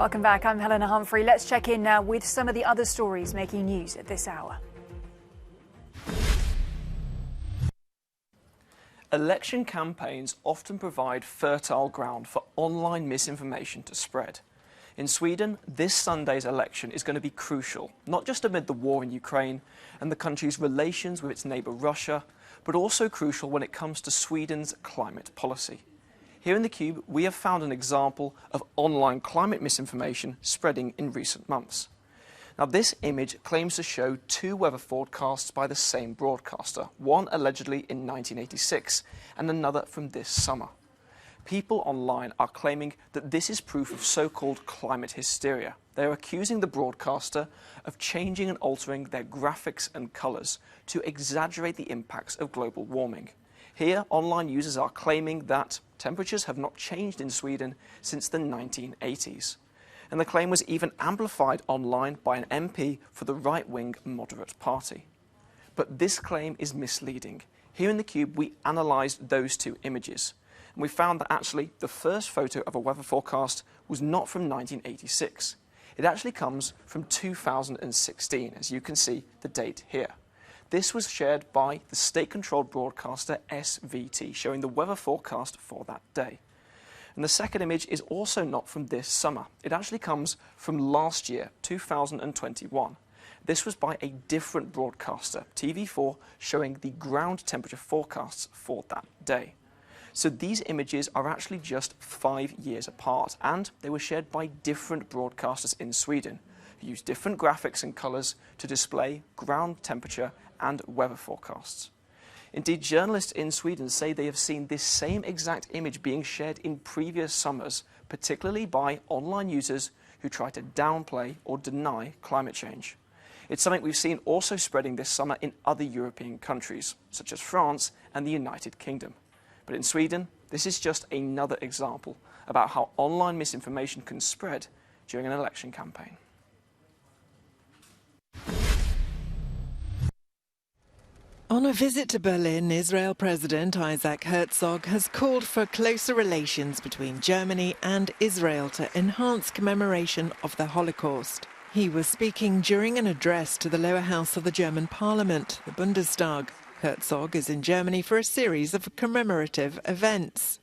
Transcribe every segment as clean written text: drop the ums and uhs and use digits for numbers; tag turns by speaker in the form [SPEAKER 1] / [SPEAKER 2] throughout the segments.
[SPEAKER 1] Welcome back. I'm Helena Humphrey. Let's check in now with some of the other stories making news at this hour.
[SPEAKER 2] Election campaigns often provide fertile ground for online misinformation to spread. In Sweden, this Sunday's election is going to be crucial, not just amid the war in Ukraine and the country's relations with its neighbour Russia, but also crucial when it comes to Sweden's climate policy. Here in theCUBE, we have found an example of online climate misinformation spreading in recent months. Now, this image claims to show two weather forecasts by the same broadcaster, one allegedly in 1986 and another from this summer. People online are claiming that this is proof of so-called climate hysteria. They are accusing the broadcaster of changing and altering their graphics and colours to exaggerate the impacts of global warming. Here, online users are claiming that temperatures have not changed in Sweden since the 1980s. And the claim was even amplified online by an MP for the right-wing moderate party. But this claim is misleading. Here in theCUBE, we analysed those two images. And we found that actually the first photo of a weather forecast was not from 1986. It actually comes from 2016, as you can see the date here. This was shared by the state-controlled broadcaster SVT, showing the weather forecast for that day. And the second image is also not from this summer. It actually comes from last year, 2021. This was by a different broadcaster, TV4, showing the ground temperature forecasts for that day. So these images are actually just 5 years apart, and they were shared by different broadcasters in Sweden, who used different graphics and colours to display ground temperature and weather forecasts. Indeed, journalists in Sweden say they have seen this same exact image being shared in previous summers, particularly by online users who try to downplay or deny climate change. It's something we've seen also spreading this summer in other European countries, such as France and the United Kingdom. But in Sweden, this is just another example about how online misinformation can spread during an election campaign.
[SPEAKER 3] On a visit to Berlin, Israel President Isaac Herzog has called for closer relations between Germany and Israel to enhance commemoration of the Holocaust. He was speaking during an address to the lower house of the German parliament, the Bundestag. Herzog is in Germany for a series of commemorative events.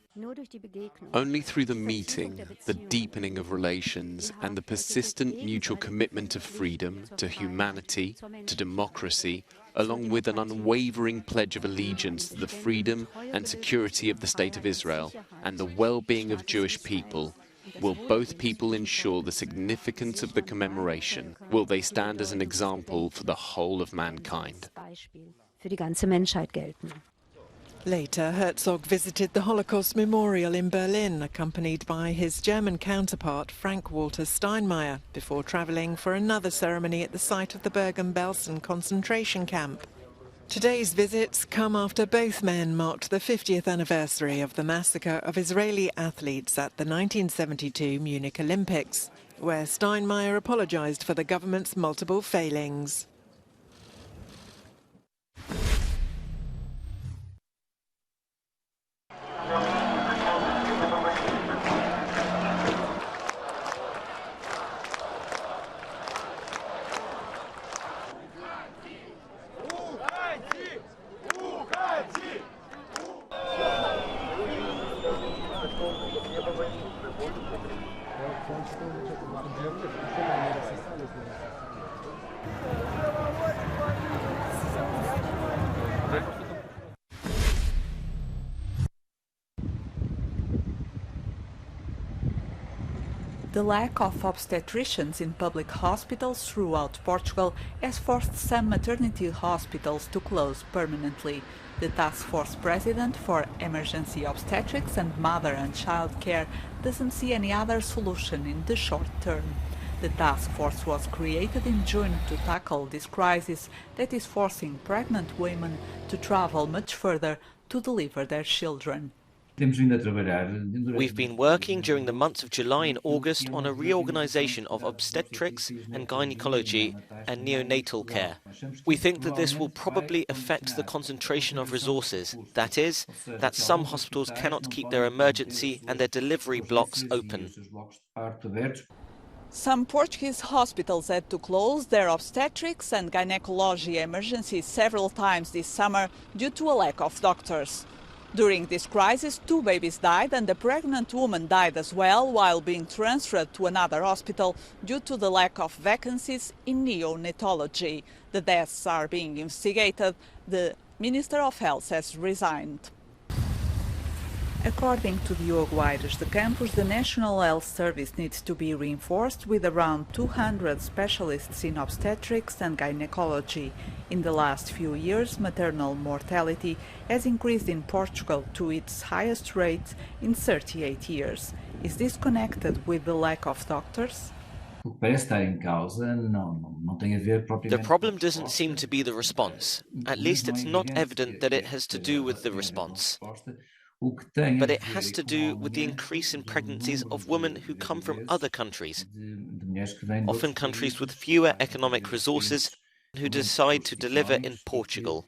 [SPEAKER 4] Only through the meeting, the deepening of relations and the persistent mutual commitment to freedom, to humanity, to democracy, along with an unwavering pledge of allegiance to the freedom and security of the State of Israel and the well-being of Jewish people, will both people ensure the significance of the commemoration? Will they stand as an example for the whole of mankind?
[SPEAKER 3] Later, Herzog visited the Holocaust Memorial in Berlin, accompanied by his German counterpart Frank-Walter Steinmeier, before travelling for another ceremony at the site of the Bergen-Belsen concentration camp. Today's visits come after both men marked the 50th anniversary of the massacre of Israeli athletes at the 1972 Munich Olympics, where Steinmeier apologised for the government's multiple failings.
[SPEAKER 5] The lack of obstetricians in public hospitals throughout Portugal has forced some maternity hospitals to close permanently. The task force president for emergency obstetrics and mother and child care doesn't see any other solution in the short term. The task force was created in June to tackle this crisis that is forcing pregnant women to travel much further to deliver their children.
[SPEAKER 6] We've been working during the months of July and August on a reorganisation of obstetrics and gynecology and neonatal care. We think that this will probably affect the concentration of resources. That is, that some hospitals cannot keep their emergency and their delivery blocks open.
[SPEAKER 5] Some Portuguese hospitals had to close their obstetrics and gynecology emergencies several times this summer due to a lack of doctors. During this crisis, 2 babies died and a pregnant woman died as well while being transferred to another hospital due to the lack of vacancies in neonatology. The deaths are being investigated. The Minister of Health has resigned. According to Diogo Aires de Campos, the National Health Service needs to be reinforced with around 200 specialists in obstetrics and gynecology. In the last few years, maternal mortality has increased in Portugal to its highest rate in 38 years. Is this connected with the lack of doctors?
[SPEAKER 6] The problem doesn't seem to be the response. At least it's not evident that it has to do with the response. But it has to do with the increase in pregnancies of women who come from other countries, often countries with fewer economic resources, who decide to deliver in Portugal.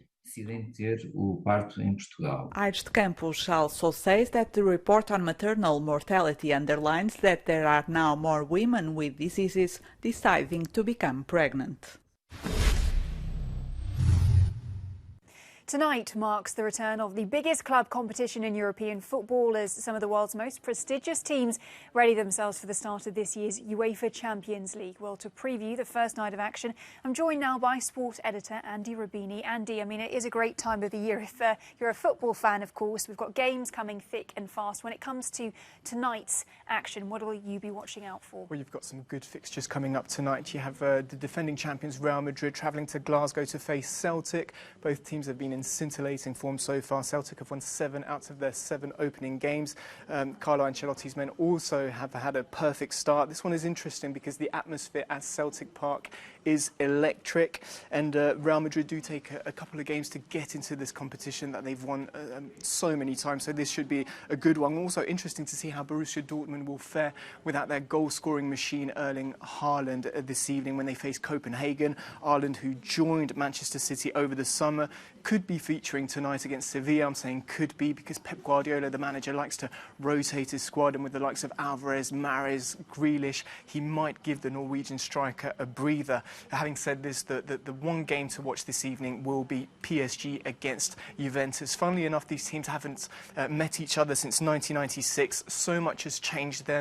[SPEAKER 5] Aires de Campos also says that the report on maternal mortality underlines that there are now more women with diseases deciding to become pregnant.
[SPEAKER 1] Tonight marks the return of the biggest club competition in European football as some of the world's most prestigious teams ready themselves for the start of this year's UEFA Champions League. Well, to preview the first night of action, I'm joined now by sport editor Andy Rubini. Andy, it is a great time of the year. If you're a football fan, of course, we've got games coming thick and fast. When it comes to tonight's action, what will you be watching out for?
[SPEAKER 7] Well, you've got some good fixtures coming up tonight. You have the defending champions Real Madrid travelling to Glasgow to face Celtic. Both teams have been in scintillating form so far. Celtic have won 7 out of their 7 opening games. Carlo Ancelotti's men also have had a perfect start. This one is interesting because the atmosphere at Celtic Park is electric, and Real Madrid do take a couple of games to get into this competition that they've won so many times, so this should be a good one. Also interesting to see how Borussia Dortmund will fare without their goal-scoring machine Erling Haaland this evening when they face Copenhagen. Haaland, who joined Manchester City over the summer, could be featuring tonight against Sevilla. I'm saying could be because Pep Guardiola, the manager, likes to rotate his squad, and with the likes of Alvarez, Mahrez, Grealish, he might give the Norwegian striker a breather. Having said this, the one game to watch this evening will be PSG against Juventus. Funnily enough, these teams haven't met each other since 1996. So much has changed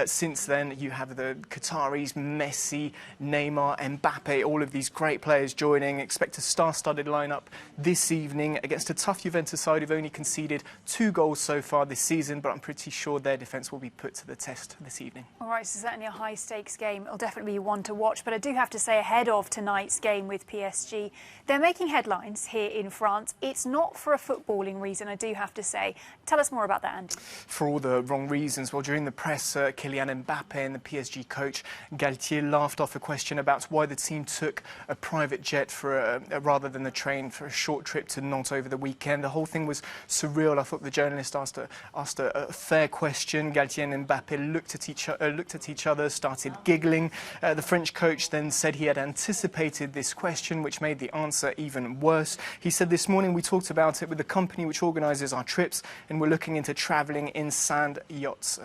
[SPEAKER 7] since then. You have the Qataris, Messi, Neymar, Mbappe, all of these great players joining. Expect a star-studded lineup this evening against a tough Juventus side who've only conceded 2 goals so far this season, but I'm pretty sure their defence will be put to the test this evening.
[SPEAKER 1] All right, so certainly a high-stakes game. It'll definitely be one to watch, but I do have to say ahead of tonight's game with PSG, they're making headlines here in France. It's not for a footballing reason, I do have to say. Tell us more about that, Andy.
[SPEAKER 7] For all the wrong reasons. Well, during the press, Kylian Mbappe and the PSG coach Galtier laughed off a question about why the team took a private jet for rather than the train for a short trip to Nantes over the weekend. The whole thing was surreal. I thought the journalist asked a fair question. Galtier and Mbappe looked at each other, started giggling. The French coach then said he had anticipated this question, which made the answer even worse. He said, "This morning we talked about it with the company which organises our trips, and we're looking into travelling in sand yachts."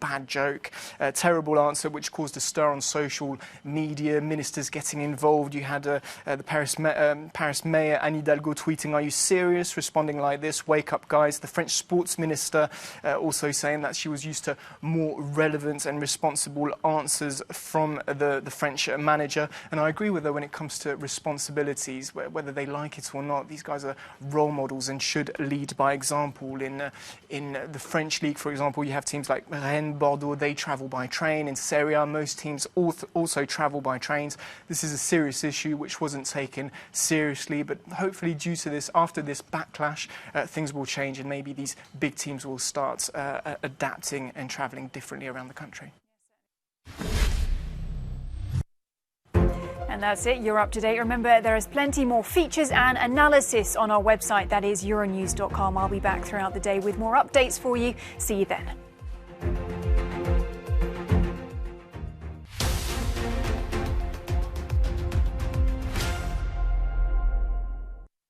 [SPEAKER 7] Bad joke, terrible answer, which caused a stir on social media, ministers getting involved. You had the Paris mayor Anne Hidalgo tweeting, "Are you serious?" responding like this, "Wake up, guys." The French sports minister also saying that she was used to more relevant and responsible answers from the French manager. And I agree with her when it comes to responsibilities, whether they like it or not. These guys are role models and should lead by example. In the French league, for example, you have teams like Rennes, Bordeaux, they travel by train. In Serie A, most teams also travel by trains. This is a serious issue which wasn't taken seriously, but hopefully due to this, after this backlash, things will change and maybe these big teams will start adapting and travelling differently around the country.
[SPEAKER 1] And that's it, you're up to date. Remember, there is plenty more features and analysis on our website, that is euronews.com. I'll be back throughout the day with more updates for you. See you then.